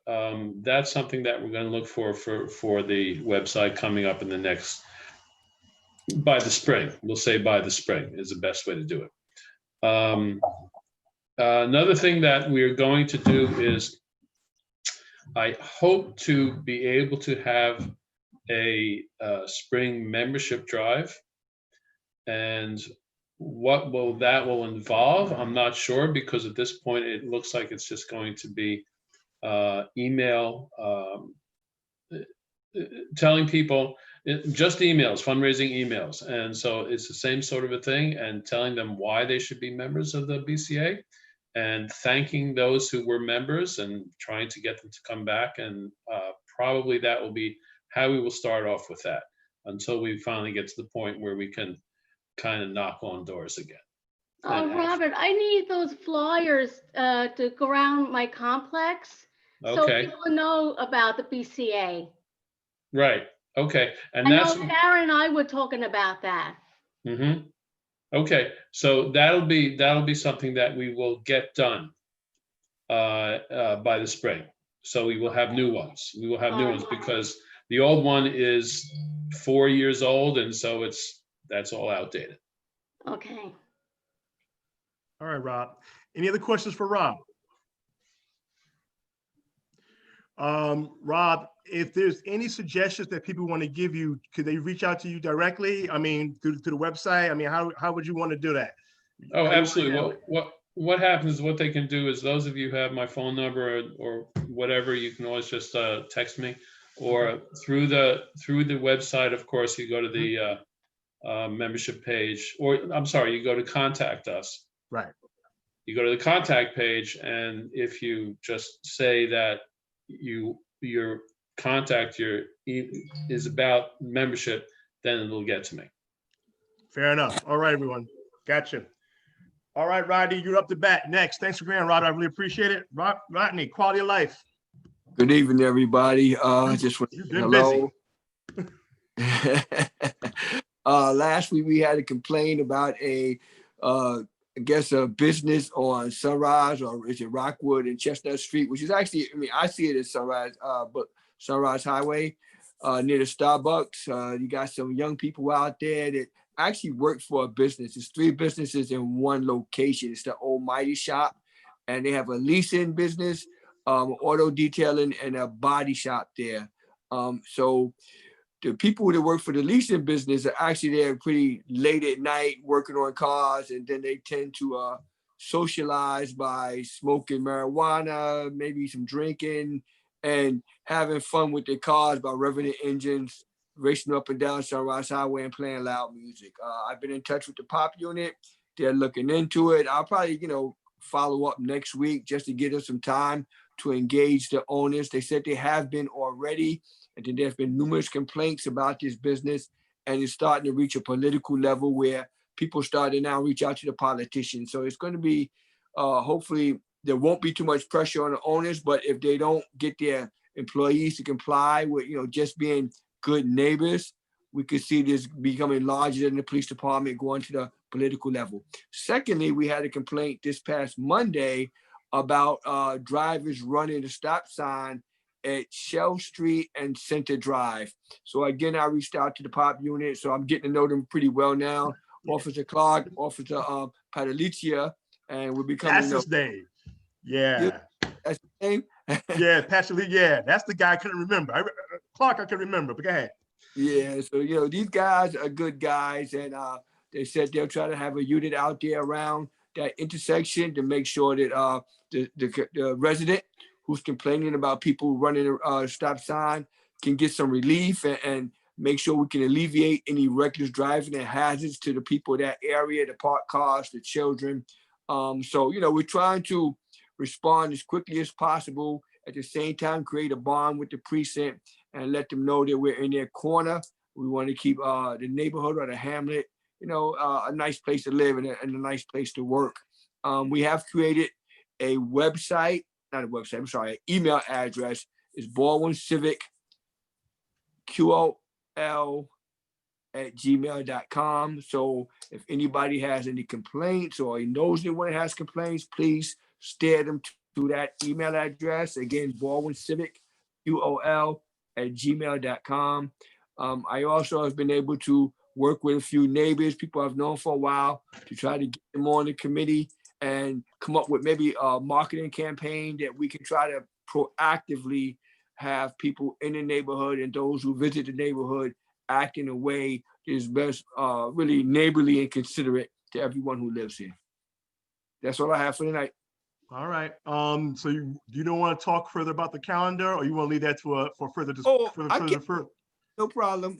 that's something that we're going to look for the website coming up in the next, by the spring. We'll say by the spring is the best way to do it. Another thing that we're going to do is I hope to be able to have a spring membership drive. And what that will involve, I'm not sure, because at this point it looks like it's just going to be email, telling people, just emails, fundraising emails. And so it's the same sort of a thing, and telling them why they should be members of the BCA, and thanking those who were members and trying to get them to come back. And probably that will be how we will start off with that until we finally get to the point where we can kind of knock on doors again. Robert, I need those flyers to go around my complex so Okay. people know about the BCA. Right. Okay. And I that's know Darren and I were talking about that. Mm-hmm. Okay. So that'll be something that we will get done by the spring. So we will have new ones. We will have new ones because the old one is 4 years old, and so that's all outdated. Okay. All right, Rob. Any other questions for Rob? Rob, if there's any suggestions that people want to give you, could they reach out to you directly? I mean, through the website? I mean, how would you want to do that? Oh, absolutely. Well, what happens is what they can do is those of you who have my phone number or whatever, you can always just text me, or through the website. Of course, you go to the membership page, or I'm sorry, you go to contact us. Right. You go to the contact page, and if you just say that your contact is about membership, then it'll get to me. Fair enough. All right, everyone. Gotcha. All right, Rodney, you're up to bat next. Thanks for being on, Rod. I really appreciate it. Rodney, quality of life. Good evening, everybody. Just want You've been busy. Last week we had a complaint about I guess a business on Sunrise, or is it Rockwood and Chestnut Street, which is actually, I mean, I see it as Sunrise, but Sunrise Highway, near the Starbucks. You got some young people out there that actually work for a business. It's 3 businesses in one location. It's the Almighty Shop, and they have a leasing business, auto detailing, and a body shop there. So the people that work for the leasing business are actually there pretty late at night working on cars, and then they tend to socialize by smoking marijuana, maybe some drinking, and having fun with their cars by revving the engines, racing up and down Sunrise Highway and playing loud music. I've been in touch with the pop unit. They're looking into it. I'll probably, follow up next week just to give us some time to engage the owners. They said they have been already, and then there's been numerous complaints about this business, and it's starting to reach a political level where people start to now reach out to the politicians. So it's going to be, hopefully there won't be too much pressure on the owners, but if they don't get their employees to comply with, just being good neighbors, we could see this becoming larger than the police department, going to the political level. Secondly, we had a complaint this past Monday about drivers running the stop sign at Shell Street and Center Drive. So again, I reached out to the pop unit, so I'm getting to know them pretty well now. Officer Clark, Officer Patalicia, and we're becoming, That's his name. Yeah. That's his name? Yeah, Patrick. Yeah, that's the guy I couldn't remember. Clark, I can remember, but go ahead. Yeah, so these guys are good guys, and they said they'll try to have a unit out there around that intersection to make sure that the resident who's complaining about people running a stop sign can get some relief, and make sure we can alleviate any reckless driving and hazards to the people in that area, the parked cars, the children. So we're trying to respond as quickly as possible. At the same time, create a bond with the precinct and let them know that we're in their corner. We want to keep the neighborhood or the hamlet, a nice place to live and a nice place to work. We have created a website, not a website, I'm sorry, an email address is Baldwin Civic QOL@gmail.com. So if anybody has any complaints or he knows anyone has complaints, please steer them to that email address. Again, Baldwin Civic QOL@gmail.com. I also have been able to work with a few neighbors, people I've known for a while, to try to get them on the committee and come up with maybe a marketing campaign that we can try to proactively have people in the neighborhood and those who visit the neighborhood act in a way that is best, really neighborly and considerate to everyone who lives here. That's all I have for tonight. All right. So you don't want to talk further about the calendar, or you want to leave that for further discussion? No problem.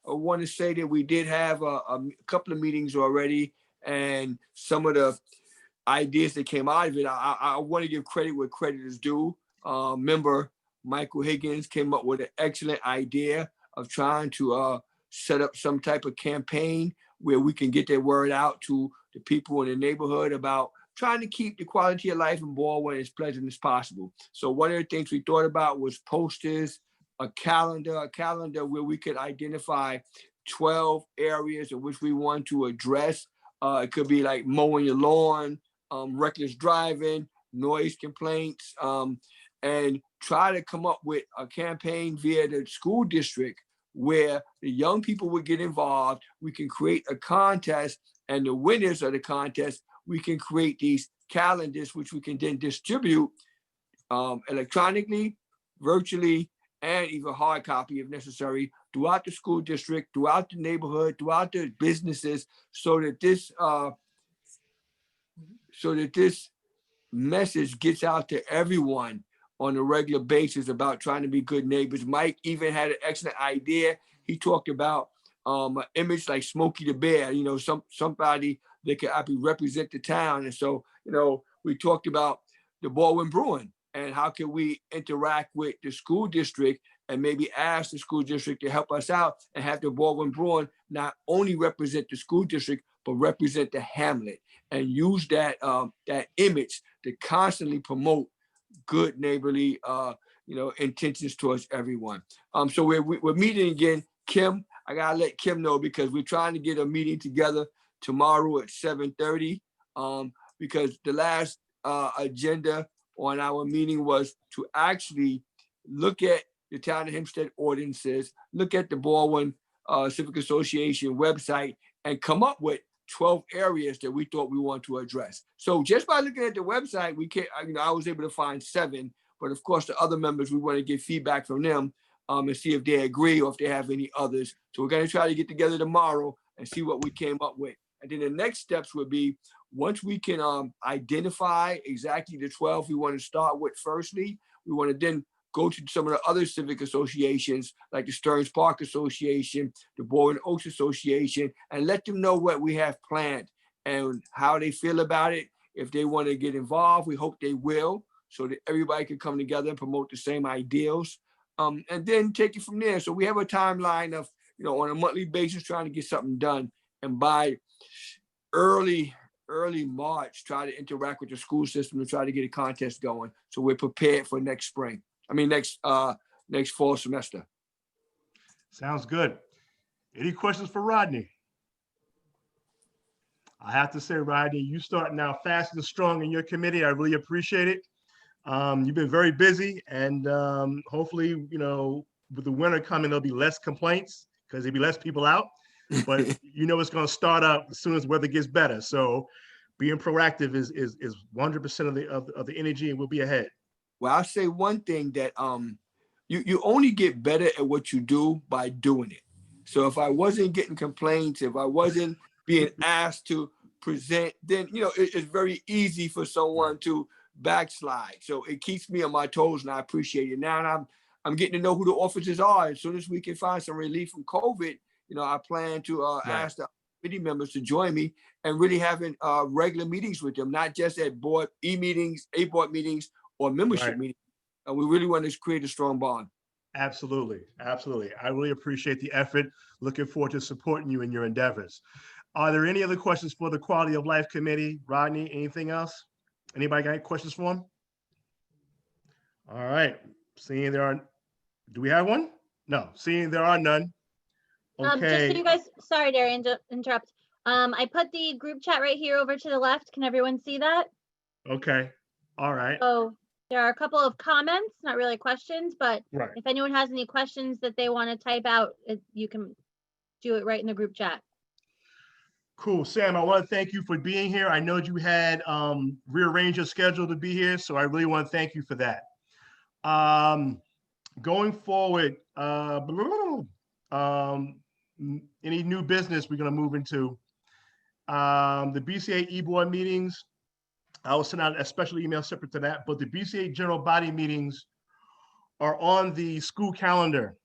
I want to say that we did have a couple of meetings already, and some of the ideas that came out of it, I want to give credit where credit is due. Member Michael Higgins came up with an excellent idea of trying to set up some type of campaign where we can get that word out to the people in the neighborhood about trying to keep the quality of life in Baldwin as pleasant as possible. So one of the things we thought about was posters, a calendar where we could identify 12 areas in which we want to address. It could be like mowing your lawn, reckless driving, noise complaints, and try to come up with a campaign via the school district where the young people would get involved. We can create a contest, and the winners of the contest, we can create these calendars, which we can then distribute electronically, virtually, and even hard copy if necessary throughout the school district, throughout the neighborhood, throughout the businesses, so that this message gets out to everyone on a regular basis about trying to be good neighbors. Mike even had an excellent idea. He talked about an image like Smokey the Bear, somebody that could actually represent the town. And so, we talked about the Baldwin Bruin and how can we interact with the school district and maybe ask the school district to help us out and have the Baldwin Bruin not only represent the school district, but represent the hamlet and use that image to constantly promote good neighborly intentions towards everyone. So we're meeting again. Kim, I gotta let Kim know because we're trying to get a meeting together tomorrow at 7:30. Because the last agenda on our meeting was to actually look at the Town of Hempstead ordinances, look at the Baldwin Civic Association website, and come up with 12 areas that we thought we want to address. So just by looking at the website, we can't, I was able to find 7, but of course the other members, we want to get feedback from them and see if they agree or if they have any others. So we're going to try to get together tomorrow and see what we came up with. And then the next steps would be, once we can identify exactly the 12 we want to start with firstly, we want to then go to some of the other civic associations like the Stearns Park Association, the Baldwin Oaks Association, and let them know what we have planned and how they feel about it. If they want to get involved, we hope they will, so that everybody can come together and promote the same ideals, and then take it from there. So we have a timeline of, on a monthly basis, trying to get something done. And by early March, try to interact with the school system and try to get a contest going. So we're prepared for next fall semester. Sounds good. Any questions for Rodney? I have to say, Rodney, you starting out fast and strong in your committee. I really appreciate it. You've been very busy, and hopefully, with the winter coming, there'll be less complaints because there'll be less people out. But it's going to start up as soon as the weather gets better. So being proactive is 100% of the energy, and we'll be ahead. Well, I'll say one thing that you only get better at what you do by doing it. So if I wasn't getting complaints, if I wasn't being asked to present, then it's very easy for someone to backslide. So it keeps me on my toes, and I appreciate it. Now I'm getting to know who the officers are. As soon as we can find some relief from COVID, I plan to ask the committee members to join me and really having regular meetings with them, not just at board meetings, board meetings, or membership meetings. And we really want to create a strong bond. Absolutely. Absolutely. I really appreciate the effort. Looking forward to supporting you in your endeavors. Are there any other questions for the Quality of Life Committee? Rodney, anything else? Anybody got any questions for him? All right. Seeing there are, do we have one? No. Seeing there are none. Okay. Just so you guys, sorry, Darian, to interrupt. I put the group chat right here over to the left. Can everyone see that? Okay. All right. So there are a couple of comments, not really questions, but Right. if anyone has any questions that they want to type out, you can do it right in the group chat. Cool. Sam, I want to thank you for being here. I know you had rearranged your schedule to be here, so I really want to thank you for that. Going forward, any new business we're going to move into. The BCA e-board meetings, I will send out a special email separate to that, but the BCA general body meetings are on the school calendar.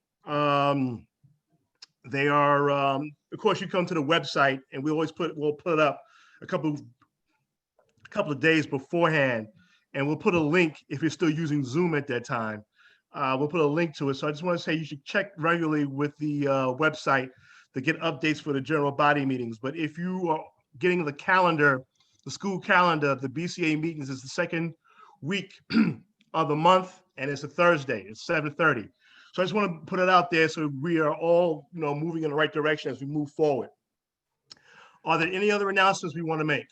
They are, of course, you come to the website, and we'll put it up a couple of days beforehand, and we'll put a link if you're still using Zoom at that time. We'll put a link to it. So I just want to say you should check regularly with the website to get updates for the general body meetings. But if you are getting the calendar, the school calendar, the BCA meetings is the second week of the month, and it's a Thursday. It's 7:30. So I just want to put it out there so we are all, moving in the right direction as we move forward. Are there any other announcements we want to make?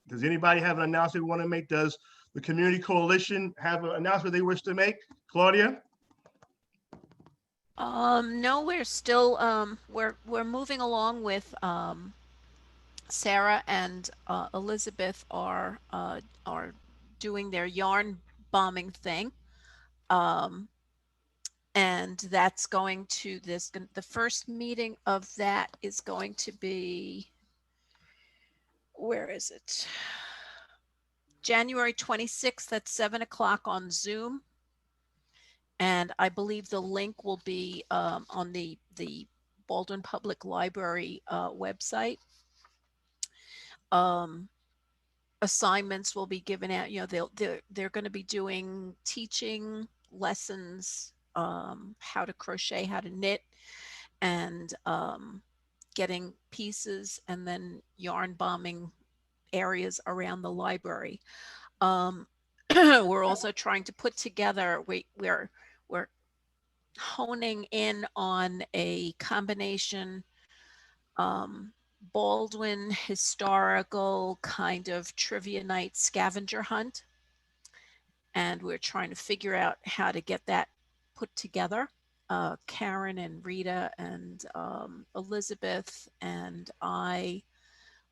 Does anybody have an announcement we want to make? Does the Community Coalition have an announcement they wish to make? Claudia? No, we're still we're moving along with Sarah and Elizabeth are doing their yarn bombing thing. And that's going to the first meeting of that is going to be, where is it? January 26th at 7 o'clock on Zoom. And I believe the link will be on the Baldwin Public Library website. Assignments will be given out. They're going to be doing teaching lessons, how to crochet, how to knit, and getting pieces, and then yarn bombing areas around the library. We're also trying to put together. We're honing in on a combination Baldwin historical kind of trivia night scavenger hunt. And we're trying to figure out how to get that put together. Karen and Rita and Elizabeth and I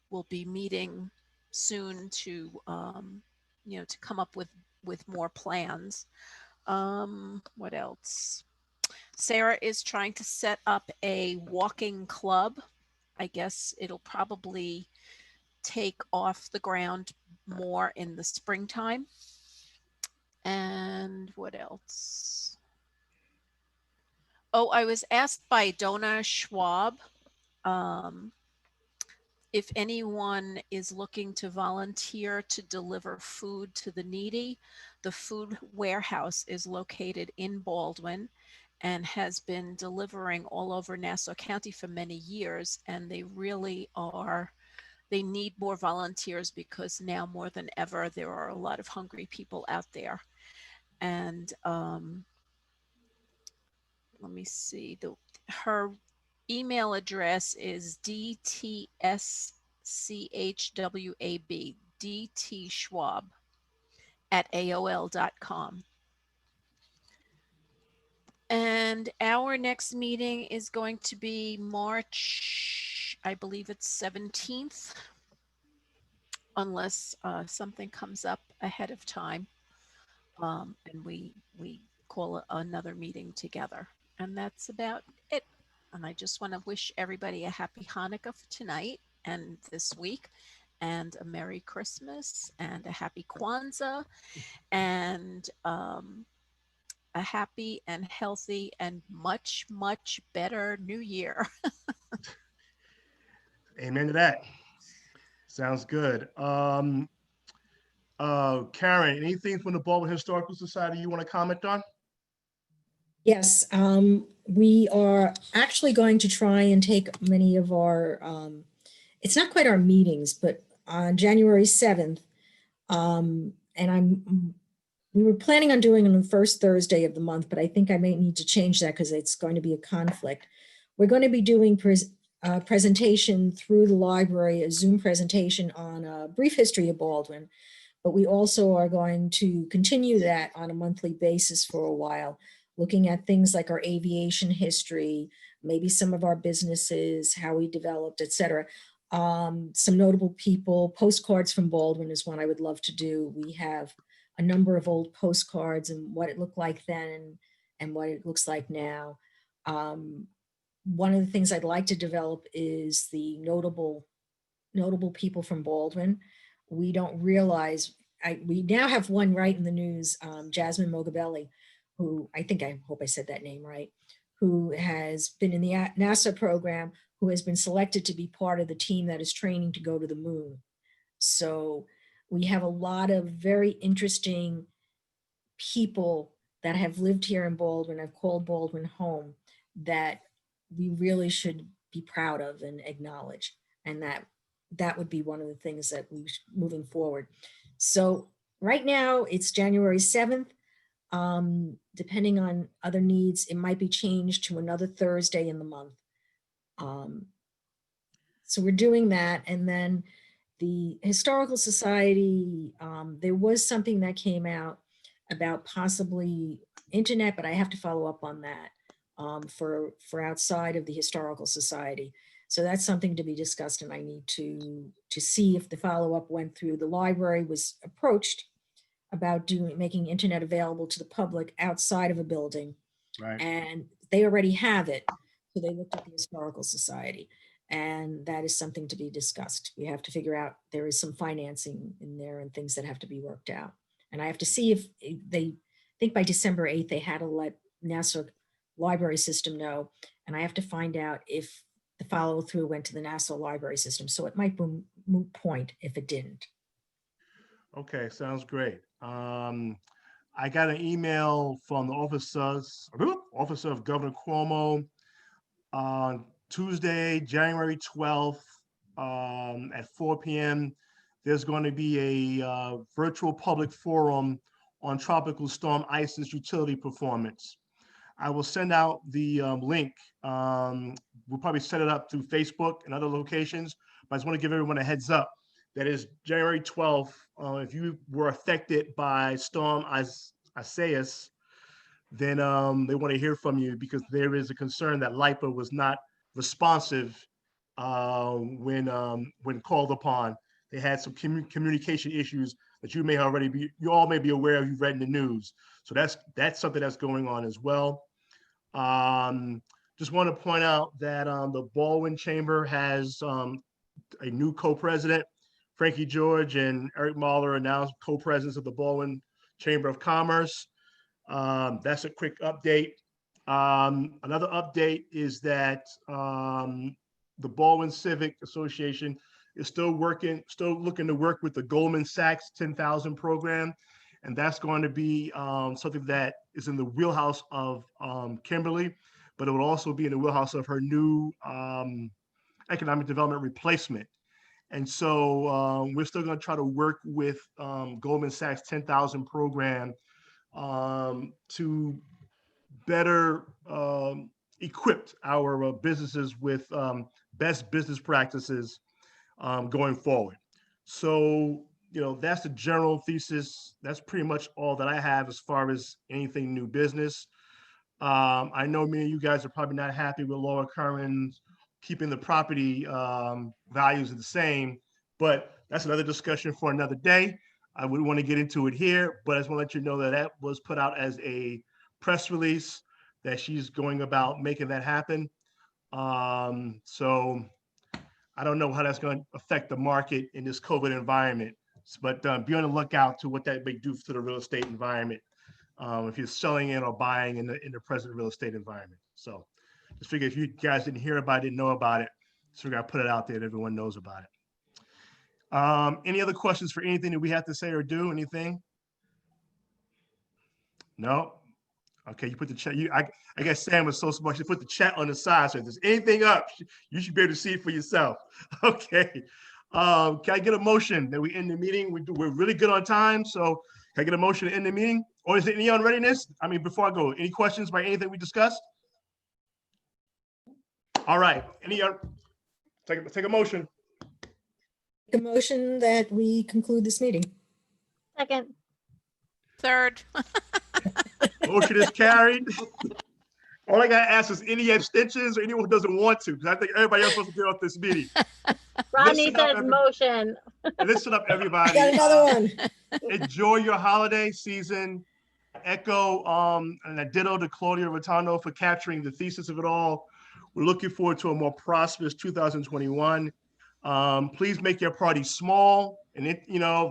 will be meeting soon to to come up with more plans. What else? Sarah is trying to set up a walking club. I guess it'll probably take off the ground more in the springtime. And what else? Oh, I was asked by Donna Schwab if anyone is looking to volunteer to deliver food to the needy. The food warehouse is located in Baldwin and has been delivering all over Nassau County for many years. And they really they need more volunteers because now more than ever, there are a lot of hungry people out there. And let me see, her email address is DTSCHWAB, DT Schwab baldwin@aol.com. And our next meeting is going to be March, I believe it's 17th, unless something comes up ahead of time, and we call another meeting together. And that's about it. And I just want to wish everybody a happy Hanukkah for tonight and this week, and a Merry Christmas and a happy Kwanzaa, and a happy and healthy and much, much better New Year. Amen to that. Sounds good. Karen, anything from the Baldwin Historical Society you want to comment on? Yes, we are actually going to try and take many of our, it's not quite our meetings, but on January 7th, we were planning on doing it on the first Thursday of the month, but I think I may need to change that because it's going to be a conflict. We're going to be doing presentation through the library, a Zoom presentation on a brief history of Baldwin, but we also are going to continue that on a monthly basis for a while, looking at things like our aviation history, maybe some of our businesses, how we developed, et cetera. Some notable people, postcards from Baldwin is one I would love to do. We have a number of old postcards and what it looked like then and what it looks like now. One of the things I'd like to develop is the notable people from Baldwin. We don't realize, we now have one right in the news, Jasmine Mogabelli, who I hope I said that name right, who has been in the NASA program, who has been selected to be part of the team that is training to go to the moon. So we have a lot of very interesting people that have lived here in Baldwin, have called Baldwin home, that we really should be proud of and acknowledge. And that would be one of the things that we moving forward. So right now it's January 7th. Depending on other needs, it might be changed to another Thursday in the month. So we're doing that. And then the Historical Society, there was something that came out about possibly internet, but I have to follow up on that for outside of the Historical Society. So that's something to be discussed, and I need to see if the follow-up went through. The library was approached about making internet available to the public outside of a building. Right. And they already have it. So they looked at the Historical Society, and that is something to be discussed. We have to figure out, there is some financing in there and things that have to be worked out. And I have to see if I think by December 8th, they had to let NASA library system know. And I have to find out if the follow through went to the NASA library system. So it might be a moot point if it didn't. Okay, sounds great. I got an email from the office of Governor Cuomo on Tuesday, January 12th at 4 p.m. There's going to be a virtual public forum on Tropical Storm Isis's utility performance. I will send out the link. We'll probably set it up through Facebook and other locations, but I just want to give everyone a heads up. That is January 12th. If you were affected by Storm Isaias, then they want to hear from you, because there is a concern that LIPA was not responsive when called upon. They had some communication issues that you all may be aware of. You've read in the news. So that's something that's going on as well. Just want to point out that the Baldwin Chamber has a new co-president. Frankie George and Eric Mahler are now co-presidents of the Baldwin Chamber of Commerce. That's a quick update. Another update is that the Baldwin Civic Association is still looking to work with the Goldman Sachs 10,000 program. And that's going to be something that is in the wheelhouse of Kimberly, but it will also be in the wheelhouse of her new economic development replacement. And so we're still going to try to work with Goldman Sachs 10,000 program to better equip our businesses with best business practices going forward. So that's the general thesis. That's pretty much all that I have as far as anything new business. I know many of you guys are probably not happy with Laura Curran's keeping the property values the same, but that's another discussion for another day. I wouldn't want to get into it here, but I just want to let you know that that was put out as a press release that she's going about making that happen. So I don't know how that's going to affect the market in this COVID environment, but be on the lookout to what that may do to the real estate environment if you're selling it or buying in the present real estate environment. So just figure if you guys didn't hear about it, didn't know about it, so we got to put it out there that everyone knows about it. Any other questions for anything that we have to say or do? Anything? No? Okay, you put the chat. I guess Sam was so smart. She put the chat on the side. So if there's anything up, you should be able to see it for yourself. Okay. Can I get a motion that we end the meeting? We're really good on time. So can I get a motion to end the meeting? Or is it any unreadiness? I mean, before I go, any questions by anything we discussed? All right. Take a motion. The motion that we conclude this meeting. Second. Third. Motion is carried. All I gotta ask is any abstentions or anyone who doesn't want to, because I think everybody else wants to get off this meeting. Rodney Listen up, says motion. Listen up, everybody. Got another one. Enjoy your holiday season. Echo and a ditto to Claudia Rotondo for capturing the thesis of it all. We're looking forward to a more prosperous 2021. Please make your party small, and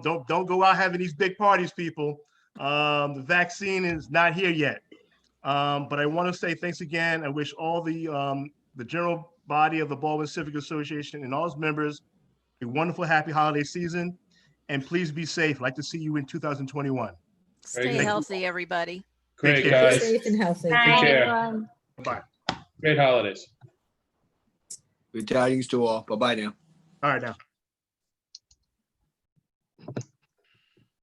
don't go out having these big parties, people. The vaccine is not here yet. But I want to say thanks again. I wish all the general body of the Baldwin Civic Association and all its members a wonderful, happy holiday season. And please be safe. I'd like to see you in 2021. Stay healthy, everybody. Great, Take care. guys. Safe and healthy. Take Bye, care. everyone. Bye. Great holidays. Good tidings to all. Bye-bye now. All right now.